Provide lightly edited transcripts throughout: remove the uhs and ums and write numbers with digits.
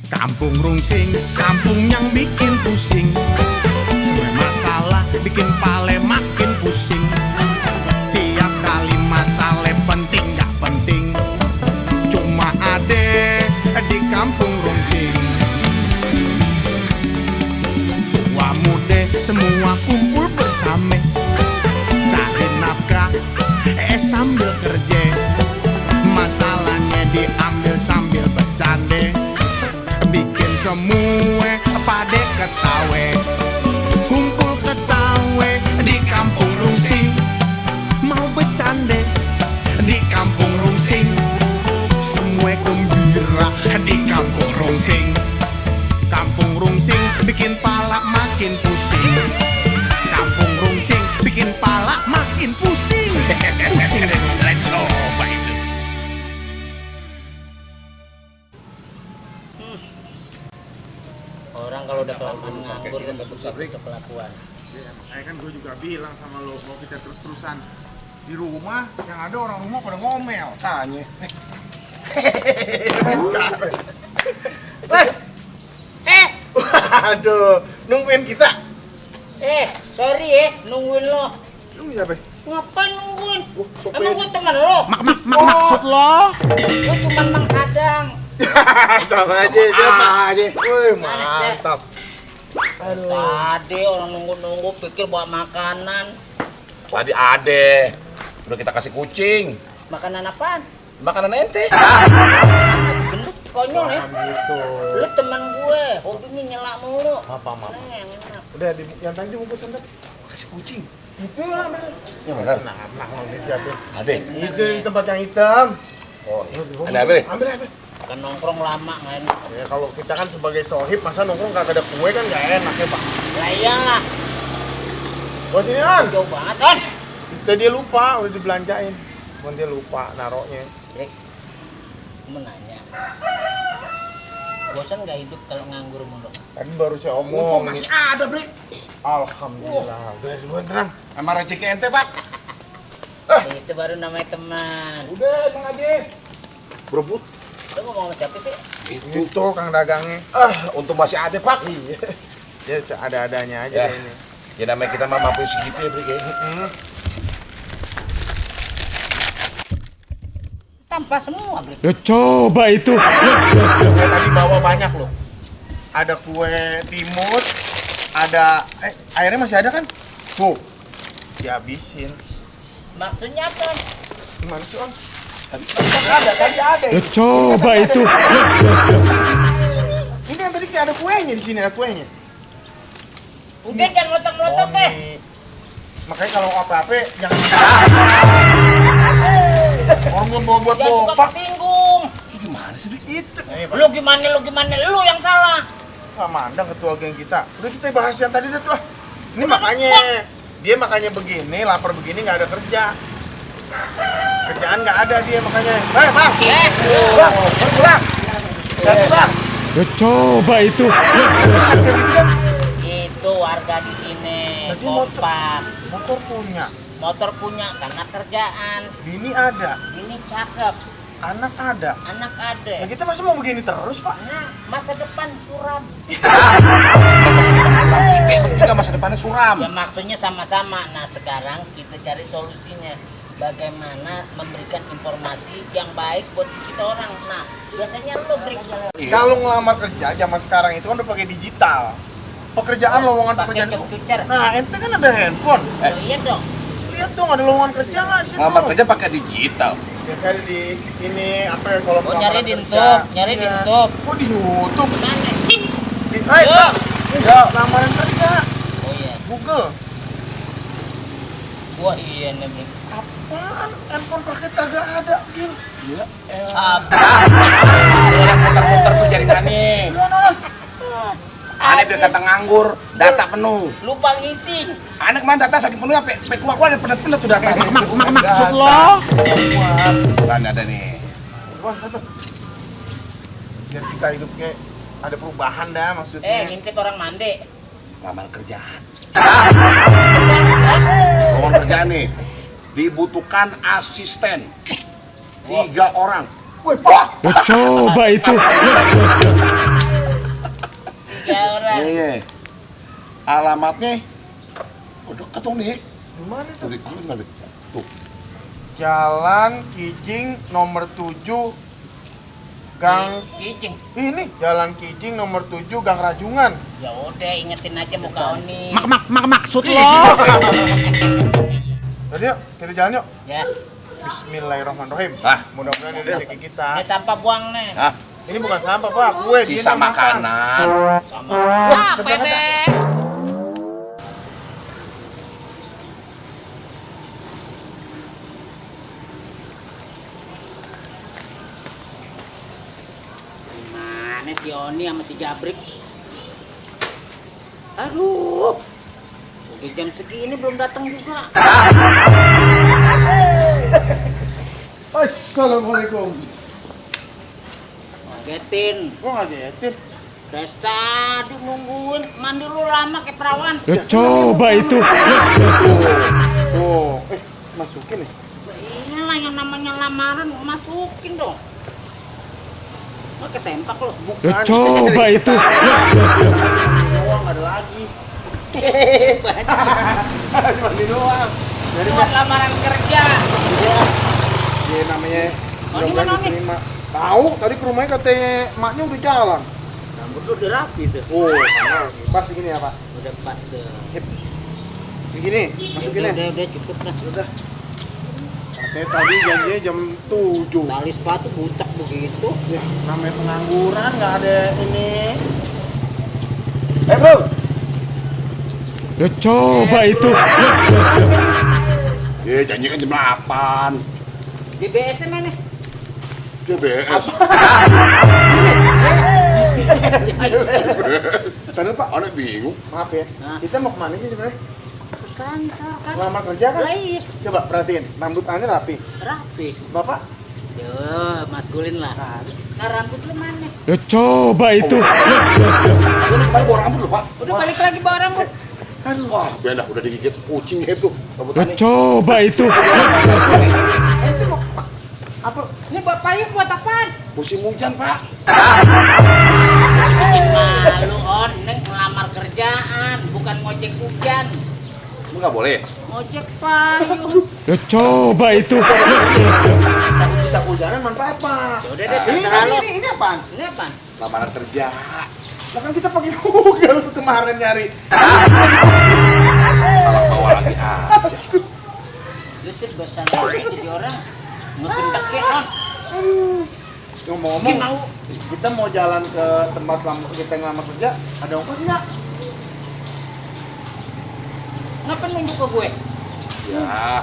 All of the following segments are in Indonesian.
Kampung Rungsing, kampung yang bikin pusing. Semua masalah bikin pale makin pusing. Tiap kali masalah penting gak penting, cuma ade di kampung Rungsing. Tua muda semua kumpul bersama, cari nafkah sambil kerja. Masalahnya diambil sambil bercanda, bikin semua pada ketawa. Kumpul ketawa di kampung Rungsing, mau bercanda di kampung Rungsing. Semua gembira di kampung Rungsing. Kampung Rungsing bikin pala makin pusing. Kampung Rungsing bikin pala makin pusing. Pusing. Coba itu. Orang kalau udah kelamaan nganggur kan susah begitu kelakuan. Ya, makanya kan gue juga bilang sama lo, kalau kita terus-terusan di rumah, yang ada orang rumah pada ngomel. Tanya. Aduh, nungguin kita. Sorry ya, nungguin lo. Nungguin siapa? Ngapain nungguin? Supir. Emang gue temen lo? Maksud lo? Gue cuma menghadang. Sama aja, sama aja. Wih, mantap. Tadi orang nunggu-nunggu pikir bawa makanan. Tadi ade, udah kita kasih kucing. Makanan apaan? Makanan ente. Gendut konyol ya. Gitu. Lu teman gue, hobinya nyela mulu. Apa? Nah, yang enak. Udah, yang tadi dibungkus kan? Kasih kucing. Itu lah, bener. Ya benar. Nah, ini siapa? Ade. Itu di tempat yang hitam. Oh, ada apa nih? Ambil. Kan nongkrong lama nggak enak. Ya kalau kita kan sebagai sohib, masa nongkrong kagak ada kue kan nggak enak ya, Pak. Lah iyalah, Buat sini, An. jauh banget kan? Itu dia lupa, udah dibelanjain. Cuman dia lupa naruhnya. Rick, mau nanya. Bosan nggak hidup kalau nganggur mulu? Tadi baru saya omong. Masih ada, Bre. Alhamdulillah. Udah duluan tenang. Sama rezeki ente, Pak. Itu baru namanya teman. Udah, Bang Ade. Berebut. Lu ngomong sama siapa sih? Itu Kang dagangnya. Untung masih ada, Pak. Iya. Ya ada-adanya aja Ya. ini. Ya namanya kita mah mampu segitu ya, Bre. Sampah semua, Bri. Ya coba itu. Saya tadi bawa banyak loh. Ada kue timus, ada airnya masih ada kan? Tuh. Dihabisin. Maksudnya apa? Gimana sih, Om? Tadi ada. Ya coba itu. Ini yang tadi kayak ada kuenya di sini, ada kuenya. Udah jangan melotot-melotot deh. Makanya kalau apa-apa jangan ngomong buat Jangan suka bopak. tersinggung. Gimana sih, Bre? Itu. Lu gimana, lu yang salah. Pak Mandang ketua geng kita. Udah kita bahas yang tadi dah tuh. Ini makanya dia makanya begini, lapar begini nggak ada kerja. Kerjaan nggak ada dia makanya. Bang. Bang, pulang. Bang. Ya coba itu. Itu warga di sini Tadi motor. kompak. Motor punya, Motor punya karena kerjaan. bini ada, Ini cakep, anak ada. anak Nah, ada. kita masih mau begini terus, Pak? Nah, masa depan suram. Kita bertiga masa depannya suram. Ya maksudnya sama-sama. Nah sekarang kita cari solusinya. Bagaimana memberikan informasi yang baik buat kita orang. Nah biasanya lu beri Kalau ngelamar kerja zaman sekarang itu kan udah pakai digital. Pekerjaan lowongan pakai pekerjaan. computer. Nah, ente kan ada handphone. Oh, iya dong. Lihat dong ada lowongan kerja nggak di situ? Ngelamar kerja pakai digital. Biasanya di ini apa ya kalau Oh, lowongan nyari di kerja. YouTube, nyari di Iya. YouTube. Oh, di YouTube. Mana? Hai, Yo. Pak. Ya, lamaran kerja. Oh iya. Google. Wah iya nih Bri. Apaan? Handphone paket kagak ada, Gil. Iya. Apa? Yang putar-putar tuh jaringannya. Aneh udah kata nganggur, data penuh. Lupa ngisi. Aneh kemana data saking penuh sampai kuah ada penet-penet tuh data. Maksud lo? Kan ada nih. Wah, tuh. Biar kita hidupnya ada perubahan dah maksudnya. Ngintip orang mandi. Ngelamar kerjaan. Lowongan kerjaan nih. Dibutuhkan asisten 3 orang. Wih, Pak. Ya coba itu. Alamatnya oh dekat dong nih. Di mana tuh? Tuh, di mana nih? Tuh. Jalan Kijing nomor 7 Gang Kijing. ini Jalan Kijing nomor 7 Gang Rajungan. Ya udah ingetin aja muka Oni. Maksud lo? Jadi yuk, kita jalan yuk. Ya. Bismillahirrahmanirrahim. Ah. Mudah-mudahan ini rezeki kita. Ini sampah buang nih. Hah? Ini bukan sampah, Pak. Kue Sisa Dina makan. makanan. Sama. Ah, pede. Gimana si Oni sama si Jabrik? Aduh. Udah jam segini belum datang juga. Assalamualaikum. Ngagetin. Kok ngagetin? Pesta nungguin mandi lu lama kayak perawan. Ya coba itu. Oh, masukin nih. Inilah yang namanya lamaran masukin dong. Mau kesempak lo. Ya coba itu. Doang ada lagi. Cuma di doang. Jadi Buat lamaran kerja. dia namanya Oh, di mana, Oni? diterima. Tahu, tadi ke rumahnya katanya emaknya udah jalan. Rambut lu udah rapi tuh. Oh, pas segini ya, Pak. Udah pas tuh. Sip. Begini, masukin ya. Udah cukup dah. Udah. Katanya tadi janjinya jam 7. Tali sepatu butak begitu. Ya, namanya pengangguran nggak ada ini. Bro. Ya coba itu. Ya janji kan jam 8. Di BSM mana? GBS. Tadi Pak, Anak bingung. maaf ya. Hah? Kita mau kemana sih sebenarnya? Kantor kan. Lamar kerja kan? Lah iya, Coba perhatiin, rambut Anda rapi. rapi. Bapak? Yo, maskulin lah. Nah, rambut lu mana? Ya coba itu. Ini kemarin bawa rambut loh, Pak. Udah balik lagi bawa rambut. Aduh, wah, benar udah digigit kucing itu. Ya Rambutannya. coba itu. Itu mau apa? Ini buat payung buat apaan? Musim hujan, Pak. Malu on, neng ngelamar kerjaan, bukan ngojek hujan. Kamu nggak boleh. Ngojek payung. Ya coba itu. Kita hujanan manfaat Pak. Ya udah deh, Ini terserah lu. ini apaan? Ini apaan? Lamaran kerja. Lah kan kita pakai Google kemarin nyari. Salah bawa lagi aja. Lu sih bersalah jadi orang. Ngekentekin on. Ngomong-ngomong, Mungkin mau. kita mau jalan ke tempat kita yang lama kerja, ada ongkos nggak? Ngapa nunjuk ke gue? Ya,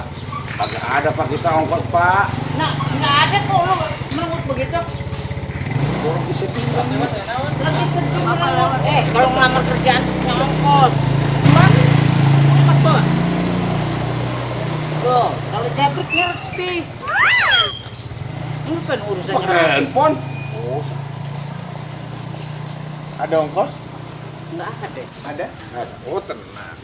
kagak ada Pak kita ongkos, Pak. Nah, nggak ada kok lu menurut begitu. Orang bisa tinggal. Lagi sedih lu. Kalau ngelamar kerjaan punya ongkos. Gimana? Ongkos tuh. Tuh, kalau Jabrik ngerti. Ini kan urusannya. Pakai handphone. Oh. Ada ongkos? Nggak ada. Ada. Oh, tenang.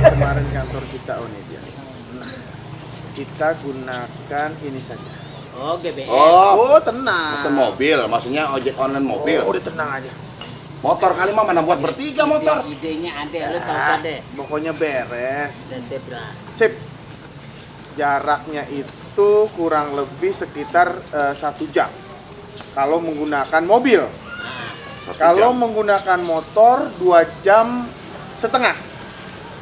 Kemarin kantor kita ini dia. Kita gunakan ini saja. Oh, GBS. Oh, tenang. pesen mobil, maksudnya ojek online mobil. Oh, udah tenang aja. Motor kali mah mana buat bertiga motor. Idenya ada, lu tahu ada. Pokoknya beres. Dan zebra. Sip. Jaraknya itu kurang lebih sekitar 1 jam. Kalau menggunakan mobil. Nah, Kalau menggunakan motor 2 jam setengah.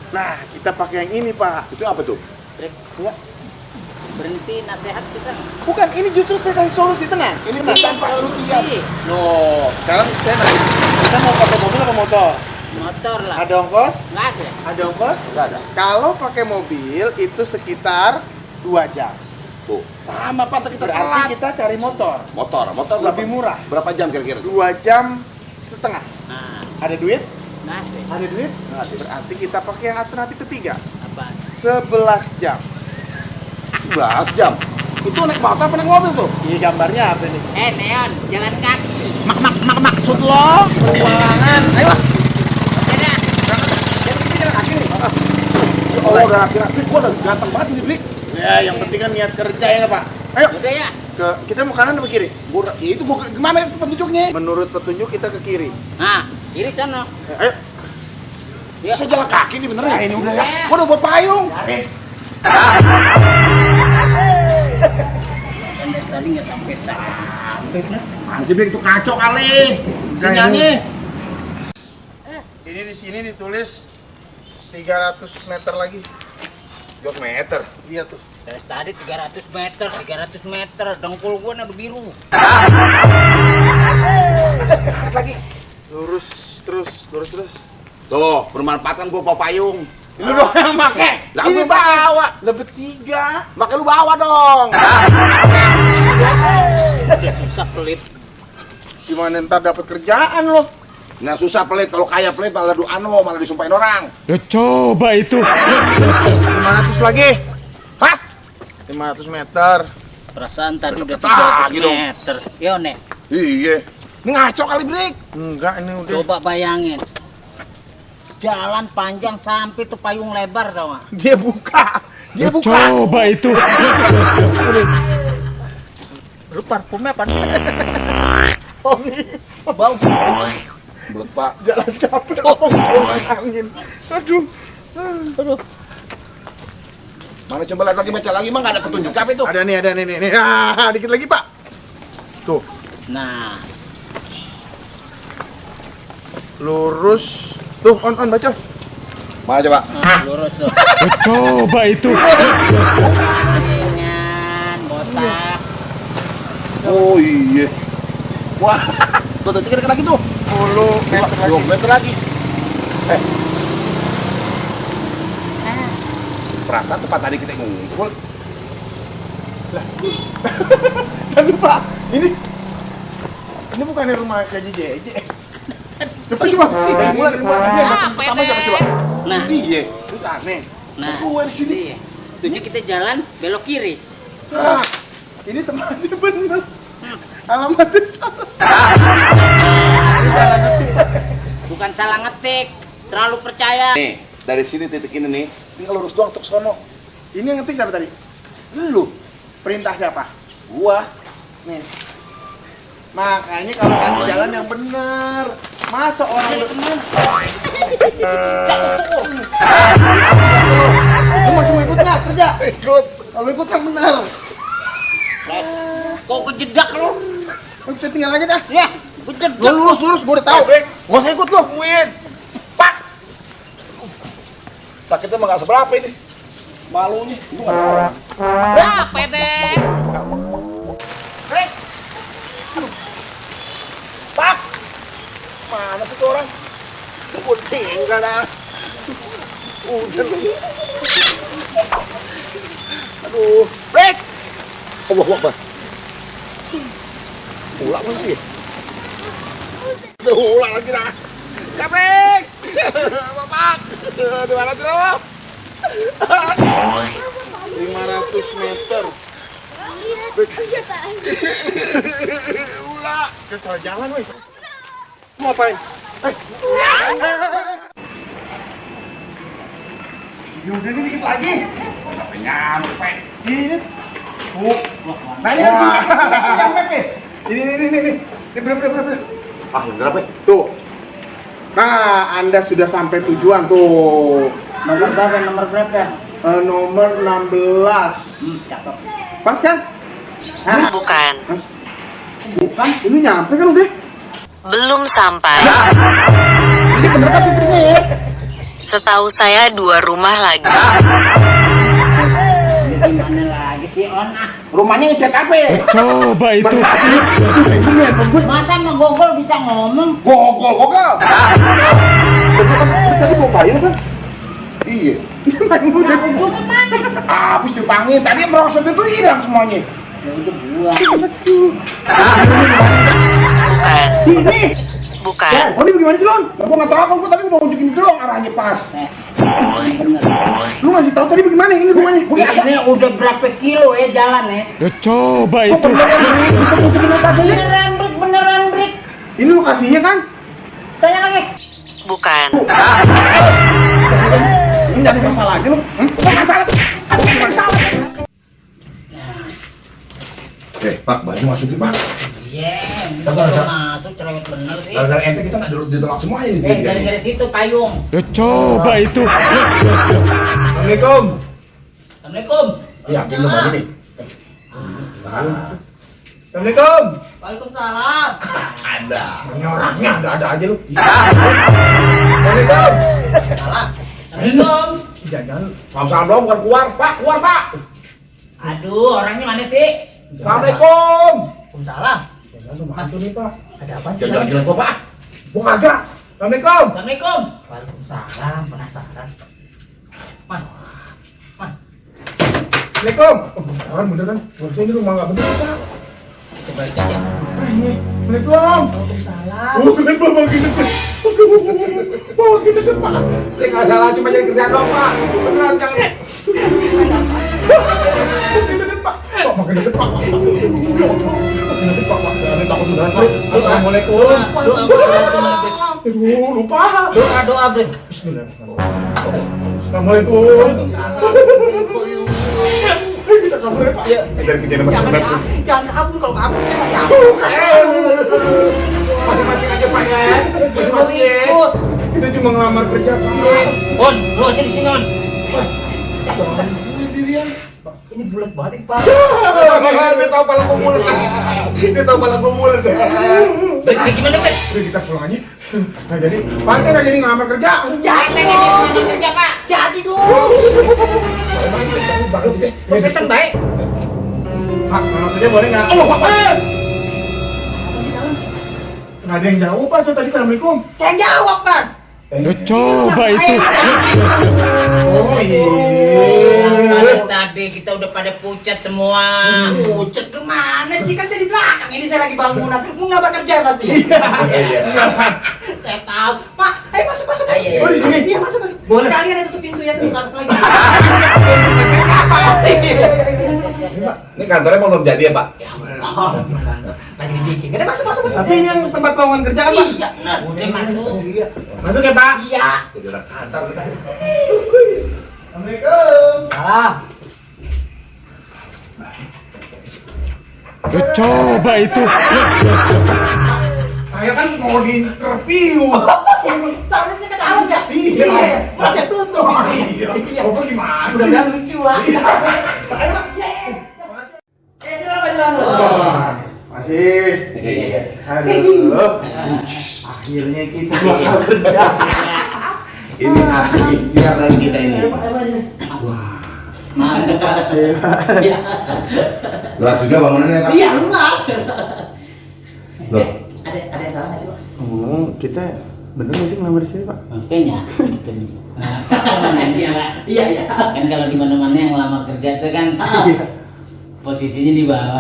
Nah, kita pakai yang ini, Pak. itu apa tuh? Brek, Ya. berhenti nasihat bisa. Bukan, ini justru saya kasih solusi, tenang. Ini bukan Pak Rupiah. Iya. No, sekarang saya nanya. Kita mau pakai mobil apa motor? Motor lah. Ada ongkos? Nggak ada. Ada ongkos? Enggak ada. Kalau pakai mobil itu sekitar 2 jam. Tuh. Lama Pak kita Berarti telat. kita cari motor. Motor berapa? Lebih murah. Berapa jam kira-kira? 2 jam setengah. Nah, Ada duit? nggak ada. Ada duit? Berarti kita pakai yang alternatif ketiga. Apaan? 11 jam. 11 jam. Itu naik motor apa naik mobil tuh? Ini gambarnya apa nih? Neon, jalan kaki. Maksud lo? Petualangan. Ayo. Ada. Oh, udah rapi-rapi. Gua udah ganteng banget ini, Blik. Ya, yang penting kan niat kerja ya nggak, Pak? Ayo. Udah ya. Kita mau kanan atau kiri? Itu gimana itu petunjuknya? Menurut petunjuk kita ke kiri. Nah, kiri sana. Ayo. Ya. Saya jalan kaki nih bener ya? Ini udah ya. Gua udah bawa payung. Sampai tadi nggak sampai nah. Masih bilang itu kacau kali. Sinyalnya. Ini di sini ditulis 300 meter lagi. 2 meter. Iya tuh. Dari tadi 300 meter, dengkul gua udah biru. Lagi. Lurus terus. Tuh, bermanfaat kan gua bawa payung. Lu dong yang make. Lah gua bawa. Lah bertiga. Makanya lu bawa dong. Susah pelit. Gimana ntar dapat kerjaan lo? Nah susah pelit, kalau kaya pelit malah malah disumpahin orang. Ya coba itu. 500 lagi. Hah? 500 meter. Perasaan tadi udah Deket 300 lagi dong. meter. Yo, Nek. Iya. Ini ngaco kali, Brik. Enggak, ini udah. Coba bayangin. Jalan panjang sampai tuh payung lebar tau gak? Dia buka. Ya coba itu. Lu parfumnya apa? Wangi. Bau. Belet, Pak. Jalan capek. Angin. Aduh. Mana coba lihat lagi, baca lagi, mah nggak ada petunjuk apa itu? Ada nih. Ah, dikit lagi, Pak. Tuh, Nah, lurus. Tuh, on baca. Mana coba? lurus tuh. Ya coba itu. Ringan, botak. Oh iya. Wah, tuh dikit lagi tuh. 10 meter lagi. 2 meter lagi. Perasaan tempat tadi kita ngumpul. Aduh, Pak. Ini bukannya rumah Gaji Jeje. Coba. Coba. Nah, Iya. Terus aneh. nah. Gua di sini. Iya. Ini kita jalan belok kiri. Ah, ini tempatnya bener. Alamatnya salah. Bukan salah ngetik, terlalu percaya. Nih, dari sini titik ini nih, tinggal lurus doang untuk sono. Ini yang ngetik siapa tadi? Lu, Perintah siapa? gua. Nih. Makanya kalau kamu jalan yang bener. Masa orang lu masih mau ikut nggak kerja? Ikut. Kalau ikut yang bener. Kok kejedak lu? Lu bisa tinggal aja dah. Ya, kejedak. Lu lurus, gua udah tahu. Gak usah ikut lu. Tungguin. Pak. Sakitnya mah nggak seberapa ini. Malunya, lu nggak tahu. Ya, pede. Hei. Pak. Mana sih tuh orang? Gua tinggal dah. Udah lu. Aduh, break. Allah Akbar. Ulang masih. Aduh, ulang lagi dah. Ya, break. Bapak. Di mana tuh? 500 meter. Ulah. Kita salah jalan, weh. Mau apain? Udah nih dikit lagi. Nyampe. Ini. Nanya sih. Nyampe. Ini. Ini bener. Ah, berapa? Tuh. Nah, Anda sudah sampai tujuan tuh. Nomor berapa? Nomor 16. Cakep. Pas kan? Hah? Bukan, Bukan, ini nyampe kan udah? belum sampai. Ini bener kan titiknya ya? Setahu saya 2 rumah lagi. Gimana lagi sih, On? Rumahnya ngecek apa ya? Coba itu. Masa sama Gogol bisa ngomong? Gogol. Tadi bawa payung kan? Iya. Main gue jadi Habis dipanggil, tadi merosot itu hilang semuanya. Ya udah buang. Bukan, Ini. bukan, Oh, ini bagaimana sih, Lon? Gua nggak tahu, gua tadi mau unjukin doang arahnya pas. Bener. Lu ngasih tahu tadi bagaimana ini rumahnya? Ini udah berapa kilo ya jalan ya? Ya coba itu. Beneran, Brik. Ini lokasinya kan? Tanya lagi. bukan, Ini jadi masalah lagi lu. Masalah. Pak, baju masukin Pak. Iya, Sabar, udah sabar. masuk cerewet bener sih. Gara-gara ente kita nggak ditolak semua ini. Dari situ payung. Ya coba itu. Assalamualaikum. Assalamualaikum. Yakin lu bagi nih? Assalamualaikum. Waalaikumsalam. Ada. Ini orangnya ada aja lu. Assalamualaikum. Assalamualaikum. Jangan. Salam-salam dong, bukan keluar Pak, keluar Pak. Aduh, orangnya mana sih? Assalamualaikum. Waalaikumsalam. Jangan lu masuk nih Pak. Ada apa sih? Jangan gila gua Pak. Gua kagak. Assalamualaikum. Assalamualaikum. Waalaikumsalam. Penasaran. Mas. Assalamualaikum. Jangan beneran. Nggak bisa, ini rumah nggak bener Pak. Kita balik aja. Ini. Assalamualaikum. Waalaikumsalam. Oh, kan Pak makin deket. Makin deket Pak. Saya nggak salah, cuma jadi kerjaan doang Pak. Beneran jangan. Makin deket Pak. Pak makin deket Pak. Makin deket Pak. Jangan takut beneran Pak. Assalamualaikum. Aduh, lupa. Doa break. Bismillahirrahmanirrahim. Assalamualaikum. Kita kabur ya Pak. Kejar-kejar sama sebentar. Jangan kabur, kalau kabur saya masih kabur. Masing-masing aja Pak ya. Masing-masing ya. Kita cuma ngelamar kerja Pak. On, lu aja di sini On. Ini bulat banget Pak. Dia tahu pala gua mulut. Dia tahu pala gua mulut. Break gimana break? Udah kita pulang aja. Nah jadi, Pak saya nggak jadi ngelamar kerja. Jadi saya nggak jadi ngelamar kerja Pak. Jadi dong. Baru deh. Bos Ketan baik. Pak, ngelamar kerja boleh nggak? Oh Pak. Nggak ada yang jawab Pak. Saya tadi assalamualaikum. Saya jawab kan. Ya coba itu. Oh iya. Tadi kita udah pada pucat semua. Pucat kemana sih? Kan saya di belakang. Ini saya lagi bangunan. Mau ngabar kerja pasti. Saya tahu. Pak, ayo masuk. Oh, di sini? Iya masuk. Boleh. Sekalian ada tutup pintu ya sebentar lagi. Ini kantornya belum jadi ya Pak? Lagi dibikin. Ada masuk. Tapi ini yang tempat lowongan kerja Pak. Iya, benar. Udah masuk. Masuk ya Pak. Iya. Jadi orang kantor kita. Assalamualaikum. Salam. Ya coba itu. Saya kan mau di interview. Soalnya saya ketahuan ya. Iya. Masih tutup. Iya. Bapak gimana Udah sih? kan lucu ah. Ayo Pak. Silakan. Masih. Iya. Aduh. Akhirnya kita bakal kerja. Ini asli tiaran kita ini. Luas juga bangunannya Pak? Iya, lunas. Loh, Ada yang salah nggak sih, Pak? Kita bener nggak sih ngelamar di sini Pak? Kayaknya gitu nih. Iya. Kan kalau di mana-mana yang ngelamar kerja itu kan posisinya di bawah.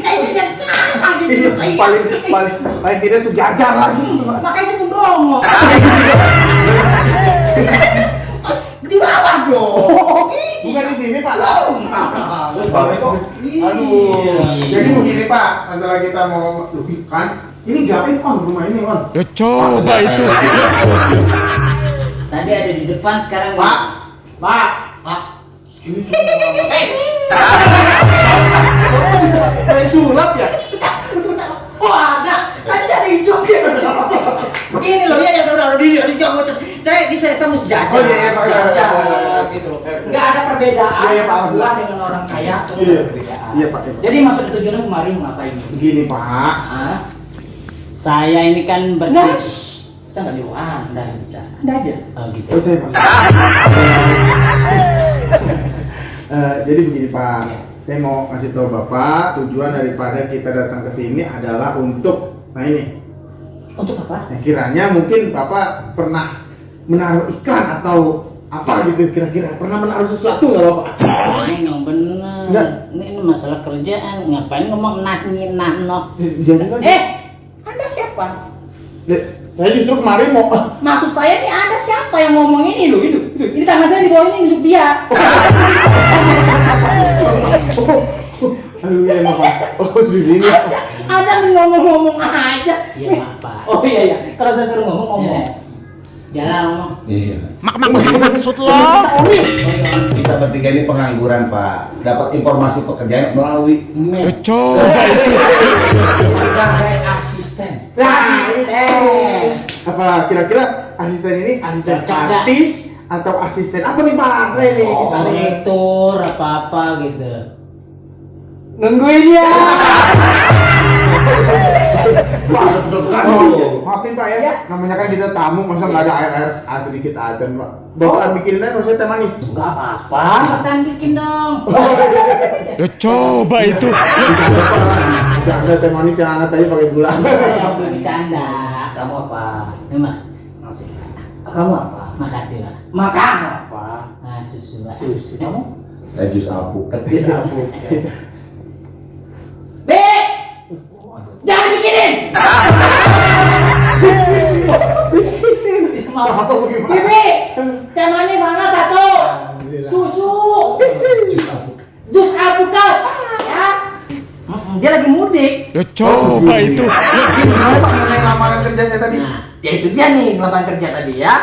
Kayaknya jangan salah gitu. Paling tidak sejajar lagi. Makanya saya mendongok. Di bawah dong. Bukan di sini Pak. Baru itu. Aduh. Jadi begini Pak, masalah kita mau kan ini gapain On rumah ini On? Ya coba itu. Tadi ada di depan, sekarang Pak. Ini main sulap ya? Oh ada, tadi ada hidung gitu. Ini loh ya, udah di jam saya mesti jajan. Oh iya Pak. Jajan gitu. Nggak ada perbedaan Iya, Pak. gua dengan orang kaya tuh Iya. perbedaan. Iya Pak. Jadi maksud tujuannya kemarin mau ngapain? Begini Pak. Hah? Saya ini kan saya nggak nyuruh Anda yang bicara. Anda aja. Oh gitu. Oh saya Pak. Jadi begini Pak, saya mau kasih tahu Bapak tujuan daripada kita datang ke sini adalah untuk ini. Untuk apa? Nah, kiranya mungkin Bapak pernah menaruh iklan atau apa gitu kira-kira pernah menaruh sesuatu nggak Bapak? Ini yang benar. Enggak. Ini masalah kerjaan. Ngapain ngomong nah. Jadi kan? Anda siapa? Saya justru kemarin mau. Maksud saya nih Anda siapa yang ngomong ini loh? Ini tangan saya di bawah ini nunjuk dia. Aduh ya Bapak. Oh begini. Ada ngomong-ngomong aja. Iya Pak. Oh iya. Kalau saya suruh ngomong. Jalan ngomong. Iya. Maksud lo? Kita bertiga ini pengangguran, Pak. Dapat informasi pekerjaan melalui mail. Coba itu. Sebagai asisten. Asisten. Apa kira-kira asisten ini asisten Cerdas. artis atau asisten apa nih bahasa ini kita nih? Direktur apa gitu. Nungguin ya. Pak, deg-degan Oh, loh. maafin Pak ya. Namanya kan kita tamu, masa nggak ada air sedikit aja Pak. Bapak bikinin aja maksudnya teh manis. Enggak apa-apa. Cepetan bikin dong. Coba itu. Jangan ada teh manis yang hangat aja pakai gula. Saya masih bercanda. Kamu apa? Emang. Makasih. Kamu apa? Makasih Pak. Makan apa? Nah, susu Pak. Susu. Kamu? Saya jus alpukat. Jus alpukat. B. Jangan bikinin. Apa bagaimana? Bibi, teh manis sangat satu. Susu. Jus alpukat. Ya. Dia lagi mudik. Coba itu. Gimana Pak mengenai lamaran kerja saya tadi? Nah, Ya itu dia nih lamaran kerja tadi ya.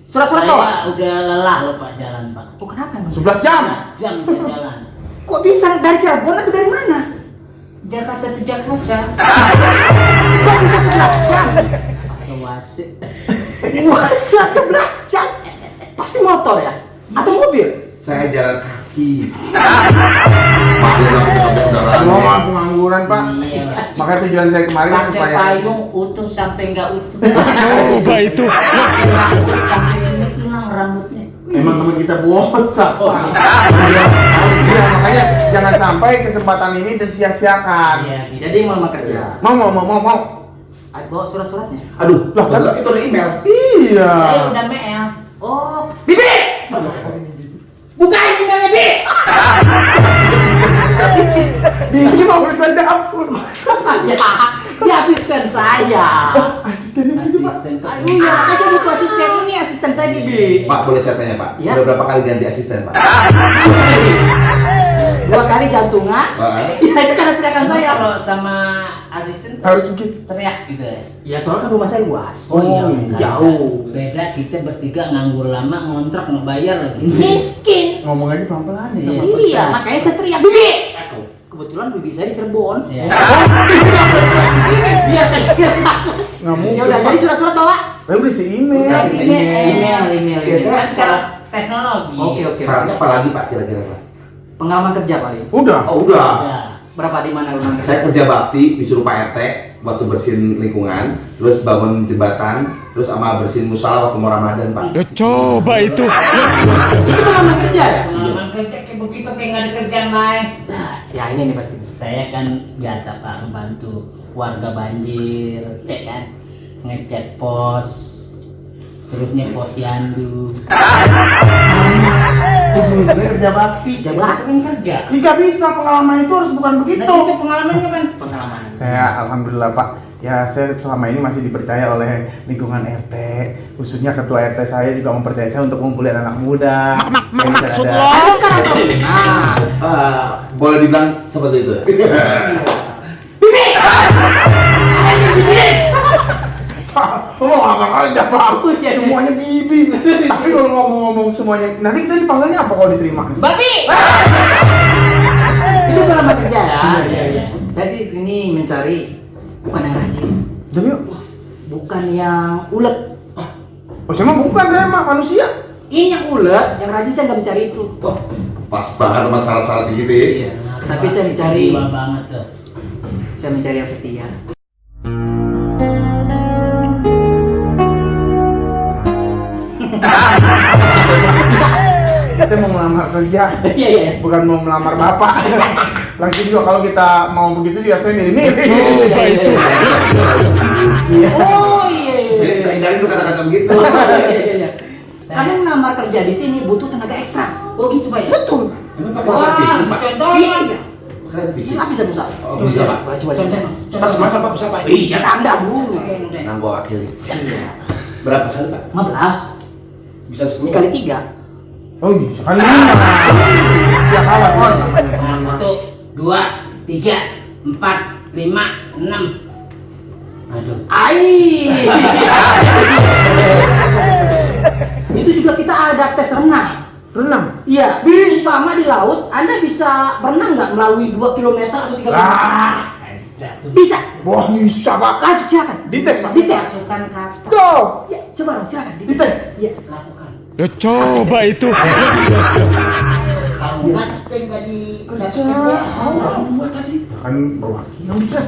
Surat-surat saya toh. udah lelah loh Pak jalan Pak. Oh kenapa emang? 11 jam. Jam saya jalan. Kok bisa dari Cirebon atau dari mana? Jakarta tuh Jakarta. Kok bisa 11 jam? Pakai wasit. Masa 11 jam? Pasti motor ya? Atau mobil? Saya jalan kaki. Pak, Semua mah pengangguran Pak. Iya Pak. Makanya tujuan saya kemarin Pakai supaya payung utuh sampai nggak utuh. Coba itu. Rambut sampai sini hilang rambutnya. emang teman kita botak Pak. Iya makanya jangan sampai kesempatan ini disia-siakan. Iya, gitu. Jadi mau lamar kerja. Mau. Ayo bawa surat-suratnya. Aduh, lah kan kita udah email. Iya. Saya udah mail. Oh, Bibi! Bukain emailnya Bi. Bibi mau urusan dapur. Ya, dia asisten saya. Asistennya gitu Pak. Asisten Ayo ya, makanya saya butuh asisten ini asisten saya Bibi. Pak, boleh saya tanya, Pak? Ya. Udah berapa kali ganti asisten, Pak? 2 kali jantungan. Ya itu karena teriakan saya. Kalau sama asisten Harus begitu. teriak gitu ya. Ya soalnya kan rumah saya luas. Oh, iya. Jauh. Beda kita bertiga nganggur lama ngontrak ngebayar lagi. Miskin. Ngomong aja pelan-pelan ya. Iya. Pak. Iya, makanya saya teriak Bibi. Kebetulan Bibi saya di Cirebon. Ya. Biar biar Nggak mungkin. Ya udah, jadi surat-surat bawa. Tapi udah di email. Email. Iya, Kan kan? sekarang teknologi. Oke. Syaratnya apa lagi, Pak, kira-kira, Pak? Pengalaman kerja Pak. Udah. Oh, udah. Ya. Berapa di mana rumah Saya kerja bakti disuruh Pak RT waktu bersihin lingkungan, terus bangun jembatan, terus sama bersihin musola waktu mau Ramadan, Pak. Coba itu. Itu pengalaman kerja ya? Pengalaman kerja kayak begitu kayak nggak ada kerjaan lain. Ya ini nih pasti. Saya kan biasa Pak membantu warga banjir, ya kan, ngecat pos, terusnya posyandu. Gue kerja bakti. Kerja bakti kan kerja. Nggak bisa pengalaman itu harus bukan Nah, begitu. itu pengalamannya kan? Pengalaman. Saya alhamdulillah Pak. Ya saya selama ini masih dipercaya oleh lingkungan RT, khususnya ketua RT saya juga mempercayai saya untuk ngumpulin anak muda. Maksud Yang lo? Nah, boleh dibilang seperti itu. Pak, lo apa aja Pak? Semuanya bibi. Tapi kalau ngomong-ngomong semuanya, nanti kita dipanggilnya apa kalau diterima? Babi! Itu pengalaman kerja ya. Iya. Saya sih ini mencari bukan yang rajin, Jadi, bukan yang ulet. oh saya mah bukan, saya mah manusia. Ini yang ulet, yang rajin saya nggak mencari itu. Oh, pas banget sama syarat-syarat gitu ya. Iya. Tapi saya mencari, Jiwa banget tuh. saya mencari yang setia. Kita mau melamar kerja, Iya. bukan mau melamar bapak. Lagi juga kalau kita mau begitu juga saya milih-milih. Coba itu. Iya. Oh iya. Jadi kita hindarin tuh kata-kata begitu. Iya. Karena melamar kerja di sini butuh tenaga ekstra. Oh gitu Pak ya? Betul. Emang pakai alat fisik, Pak? Iya. Pakai alat fisik. Bisa bisa. Oh, bisa, Pak. Coba. Tas makan, Pak, bisa, Pak? Iya, tanda dulu. Nanggo akil. Iya. Berapa kali, Pak? 15 Bisa 10? dikali 3. Oh iya, sekali 5. Ya kawan, kon namanya. Nah, 1, 2, 3, 4, 5, 6. Aduh. Ai. Itu juga kita ada tes renang. Renang? Iya. Umpama di laut, Anda bisa berenang nggak melalui 2 km atau 3 km? Bisa. Wah, bisa, Pak. Lanjut, silakan. Dites, Pak. Dites. Masukkan kata. Tuh. Ya, coba dong, silakan. Dites. Iya, lakukan. Ya coba itu. Kamu mati nggak di Orang buat tadi. Kan perwakilan bisa.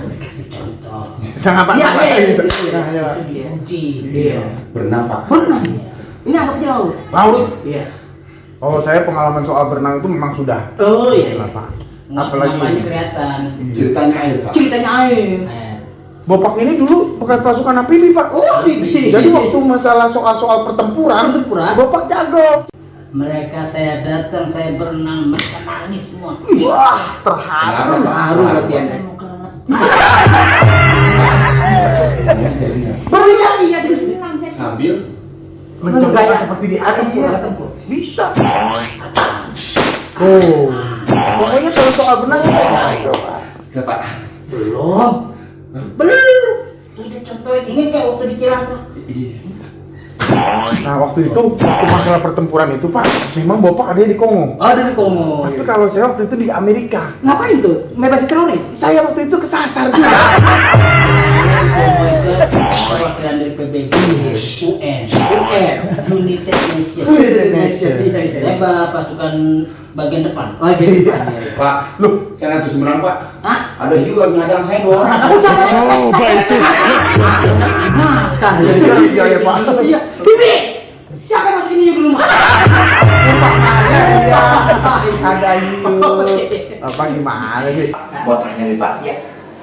contoh. Sangat Pak. Iya, Sangat, iya, bisa. iya, iya. Nah, ya, Pak. Itu dia. Kunci. Iya. Berenang, Pak. Berenang. Ini anggap aja laut. Laut. Iya. Kalau saya pengalaman soal berenang itu memang sudah. Oh iya. Nah, Pak. Apalagi Apalagi kelihatan. ceritanya air, Pak. Ceritanya air. Bapak ini dulu bekas pasukan APB, Pak. Oh, Bibi. Jadi waktu masalah soal pertempuran, Bapak jago. Mereka saya datang, saya berenang, mereka nangis semua. Wah, terharu. Terharu berarti Anda. Saya mau ke renang. Berenang iya di berenang ya. Sambil Mencoba Gaya seperti di air air. tempur. Bisa. Oh. Pokoknya kalau soal berenang kita jago, Pak. ya Pak. Belum. Belum. Udah contohin, ini kayak waktu di Cilacap. Nah, waktu masalah pertempuran itu, Pak, memang Bapak ada di Kongo. Oh, dari Kongo. Tapi kalau saya waktu itu di Amerika. Ngapain tuh? Bebasin teroris? Saya waktu itu kesasar juga. Kongo itu perwakilan dari PBB, UN, United Nations. United Nations. Iya, iya. Saya pasukan bagian depan. Oh, gitu. Pak, Loh, saya nggak bisa menang, Pak. Hah? Ada hiu lagi ngadang saya doang. Coba itu. Makan. iya, ya, Pak. Iya. Bibi, siapa yang masuk ini belum? Iya, ada hiu. Apa gimana sih? Mau tanya nih, Pak.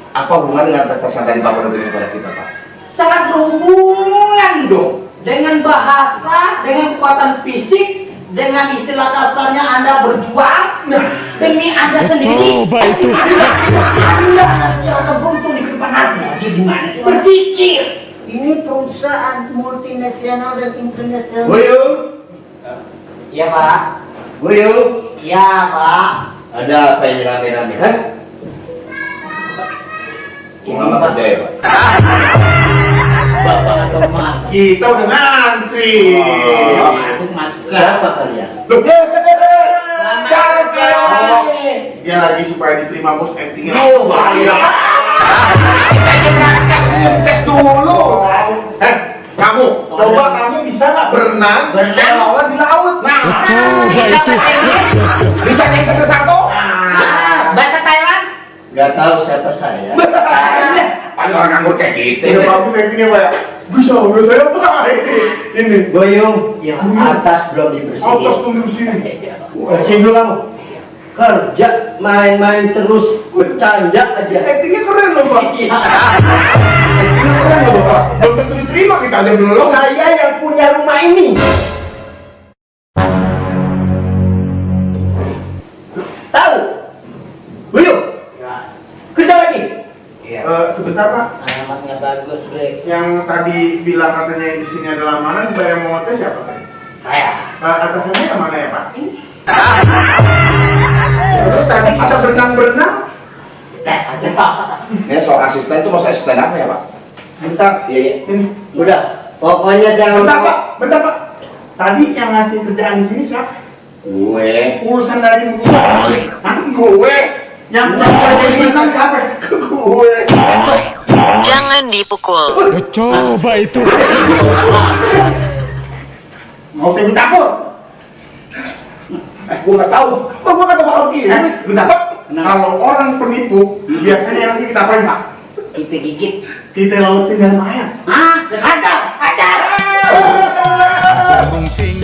Apa hubungan dengan tes-tesan tadi Bapak udah berikan pada kita, Pak? Sangat berhubungan dong dengan bahasa, dengan kekuatan fisik, dengan istilah kasarnya Anda berjuang demi Anda sendiri. Coba itu. Anda nanti akan beruntung di kehidupan nanti. Gimana sih? Berpikir. Ini perusahaan multinasional dan internasional. Buyu, Iya Pak. Buyu, Iya Pak. ada apa yang rame-rame, ha? Nggak percaya, Pak. Bapak atau Mak? Kita udah ngantri. Masuk. Siapa kalian? Loh, Selamat Oh, dia lagi supaya diterima bos actingnya. Oh, bahaya. Kita aja berangkat tes dulu. Kamu, coba kamu bisa nggak berenang? Berenang. Saya lawan di laut. Nah, Coba itu. bisa naik satu-satu. Bahasa Thailand? Nggak tahu siapa saya. Ada orang nganggur kayak gitu. Ya bagus actingnya, Pak. Bisa, udah saya Pak. Ini. Boyong, Iya. atas belum dibersihin. Atas tunggu sini. Bersihin dulu kamu. Kerja main-main terus bercanda aja. Actingnya keren loh, Pak. Actingnya keren loh, Pak. Belum tentu diterima, kita aja belum lolos. Saya yang punya rumah ini. Tahu? Boyong, kerja lagi. Sebentar, Pak. Alamatnya bagus, Bre. Yang tadi bilang katanya di sini ada lamaran, Mbak yang mau tes siapa tadi? Saya. Atasannya yang mana ya, Pak? Terus tadi kita berenang-berenang. Tes aja Pak. Ini soal asisten itu mau saya asisten apa ya, Pak? Bentar, Iya. sini. Udah, pokoknya saya Bentar, Pak. Bentar, Pak. Tadi yang ngasih kerjaan di sini siapa? Gue. Urusan dari gue. Hah? Gue. Yang kerja di berenang siapa? Gue. Jangan dipukul. Ya coba itu. Mau saya campur? Gue nggak tahu. Kok gue nggak tahu bakal begini? Bentar, Pak. Kalau orang penipu, biasanya yang kita apain, Pak? Kita gigit. Kita lautin dalam air. Ah, sengaja. Ajar. Burung sing